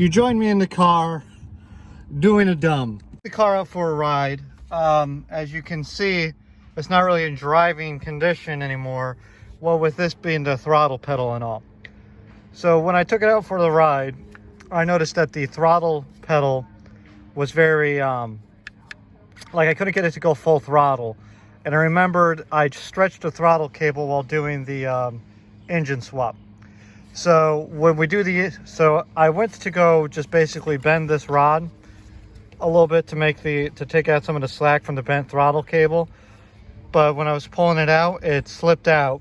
You joined me in the car doing a dumb. The car out for a ride. As you can see, it's not really in driving condition anymore. Well, with this being the throttle pedal and all. So when I took it out for the ride, I noticed that the throttle pedal was very, like I couldn't get it to go full throttle. And I remembered I stretched the throttle cable while doing the engine swap. So when we do so I went to go just basically bend this rod a little bit to take out some of the slack from the bent throttle cable. But when I was pulling it out, it slipped out.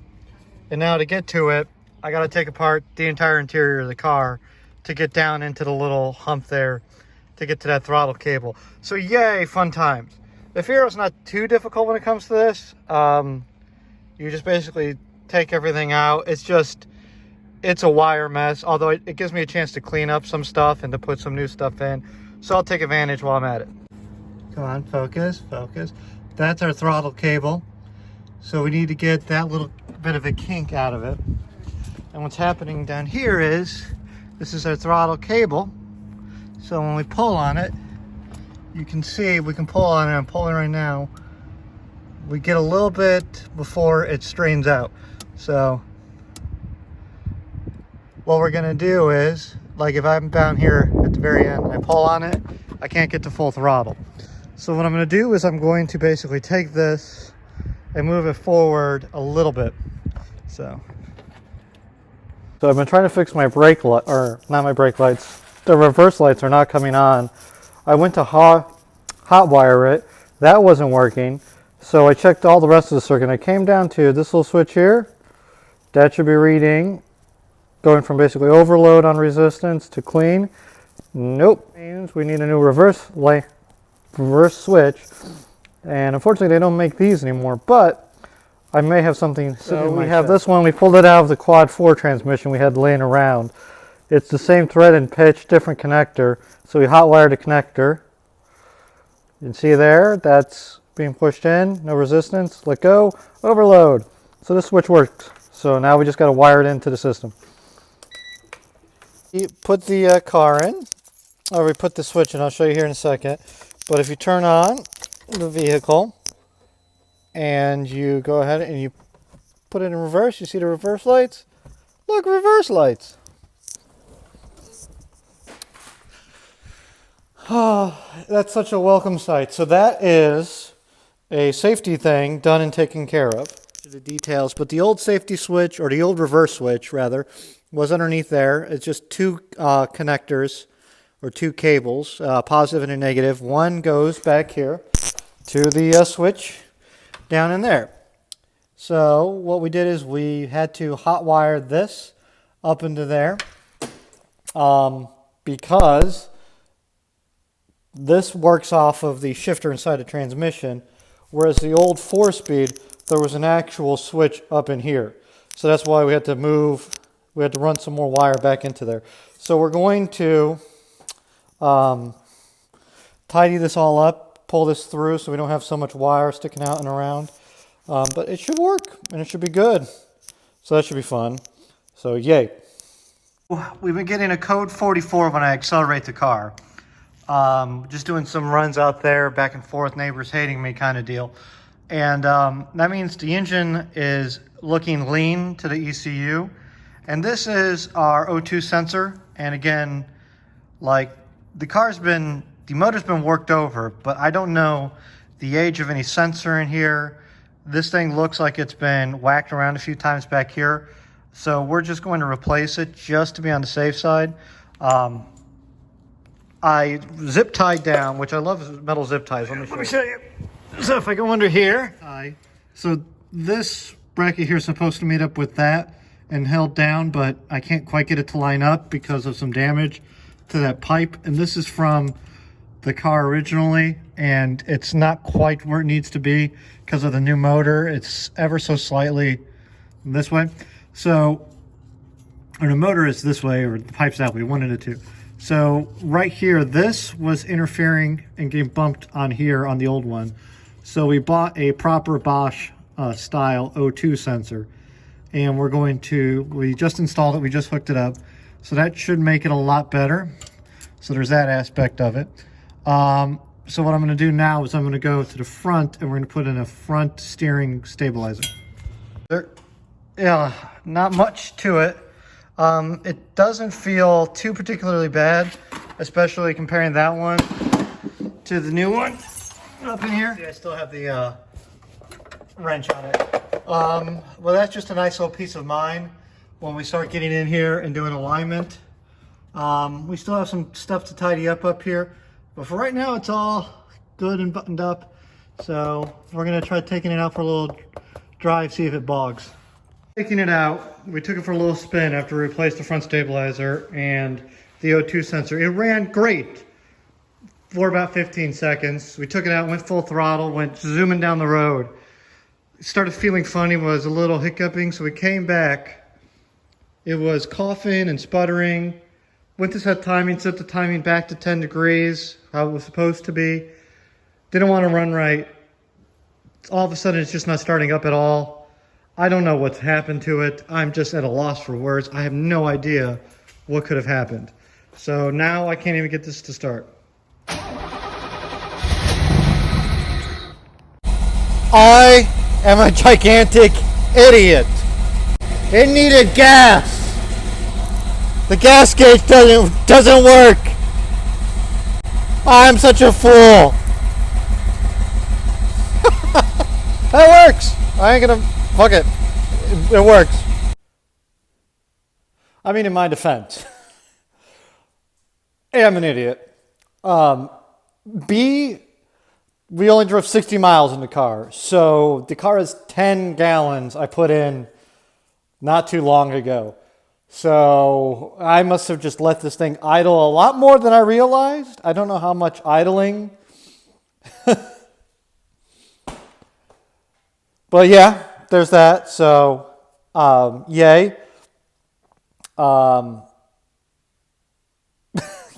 And now to get to it, I got to take apart the entire interior of the car to get down into the little hump there to get to that throttle cable. So yay, fun times. The Fiero's not too difficult when it comes to this. You just basically take everything out. It's a wire mess, although it gives me a chance to clean up some stuff and to put some new stuff in. So I'll take advantage while I'm at it. Come on, focus, focus. That's our throttle cable. So we need to get that little bit of a kink out of it. And what's happening down here is, this is our throttle cable. So when we pull on it, you can see we can pull on it. I'm pulling right now. We get a little bit before it strains out. So what we're gonna do is, like if I'm down here at the very end and I pull on it, I can't get to full throttle. So what I'm gonna do is I'm going to basically take this and move it forward a little bit. So I've been trying to fix my brake light, or not my brake lights. The reverse lights are not coming on. I went to hot wire it. That wasn't working. So I checked all the rest of the circuit. I came down to this little switch here. That should be reading, going from basically overload on resistance to clean. Nope. Means we need a new reverse switch. And unfortunately they don't make these anymore, but I may have something. So we have this one. We pulled it out of the quad 4 transmission we had laying around. It's the same thread and pitch, different connector. So we hot wired the connector. You can see there, that's being pushed in, no resistance, let go, overload. So this switch works. So now we just got to wire it into the system. You put the car in, or we put the switch in, I'll show you here in a second. But if you turn on the vehicle and you go ahead and you put it in reverse, you see the reverse lights? Look, reverse lights. Oh, that's such a welcome sight. So that is a safety thing done and taken care of. The details, but the old safety switch, or the old reverse switch rather, was underneath there. It's just two connectors, or two cables, positive and a negative. One goes back here to the switch down in there. So what we did is we had to hot wire this up into there because this works off of the shifter inside the transmission, whereas the old 4-speed, there was an actual switch up in here. So that's why we had to run some more wire back into there. So we're going to tidy this all up, pull this through so we don't have so much wire sticking out and around. But it should work and it should be good. So that should be fun. So yay. We've been getting a code 44 when I accelerate the car. Just doing some runs out there, back and forth, neighbors hating me kind of deal. And that means the engine is looking lean to the ECU. And this is our O2 sensor. And again, like the motor's been worked over, but I don't know the age of any sensor in here. This thing looks like it's been whacked around a few times back here. So we're just going to replace it just to be on the safe side. I zip tied down, which I love metal zip ties. Let me show you. So if I go under here, so this bracket here is supposed to meet up with that and held down, but I can't quite get it to line up because of some damage to that pipe. And this is from the car originally, and it's not quite where it needs to be because of the new motor. It's ever so slightly this way. So, or the motor is this way, or the pipe's that way, one of the two. So right here, this was interfering and getting bumped on here on the old one. So we bought a proper Bosch style O2 sensor, and we just installed it, we just hooked it up. So that should make it a lot better. So there's that aspect of it. So what I'm going to do now is I'm going to go to the front and we're going to put in a front steering stabilizer. Yeah, not much to it. It doesn't feel too particularly bad, especially comparing that one to the new one up in here. See, I still have the wrench on it. Well, that's just a nice little peace of mind when we start getting in here and doing alignment. We still have some stuff to tidy up here, but for right now it's all good and buttoned up. So we're gonna try taking it out for a little drive, see if it bogs. Taking it out, we took it for a little spin after we replaced the front stabilizer and the O2 sensor. It ran great for about 15 seconds. We took it out, went full throttle, went zooming down the road. Started feeling funny, was a little hiccuping, so we came back. It was coughing and sputtering. Went to set timing, set the timing back to 10 degrees, how it was supposed to be. Didn't want to run right. All of a sudden, it's just not starting up at all. I don't know what's happened to it. I'm just at a loss for words. I have no idea what could have happened. So now I can't even get this to start. I am a gigantic idiot. It needed gas. The gas gauge doesn't work. I'm such a fool. That works. I ain't gonna fuck it. It works. I mean, in my defense, A, I'm an idiot. B, we only drove 60 miles in the car. So the car has 10 gallons I put in not too long ago. So I must have just let this thing idle a lot more than I realized. I don't know how much idling. But yeah, there's that. So, yay.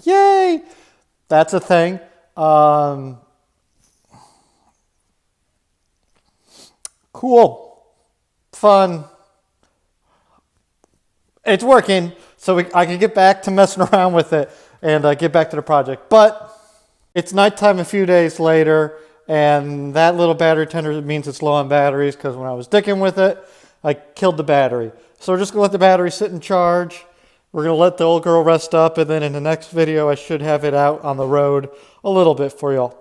Yay. That's a thing. Cool. Fun. It's working, so I can get back to messing around with it and get back to the project. But it's nighttime a few days later, and that little battery tender means it's low on batteries because when I was dicking with it, I killed the battery. So we're just going to let the battery sit and charge. We're going to let the old girl rest up, and then in the next video, I should have it out on the road a little bit for y'all.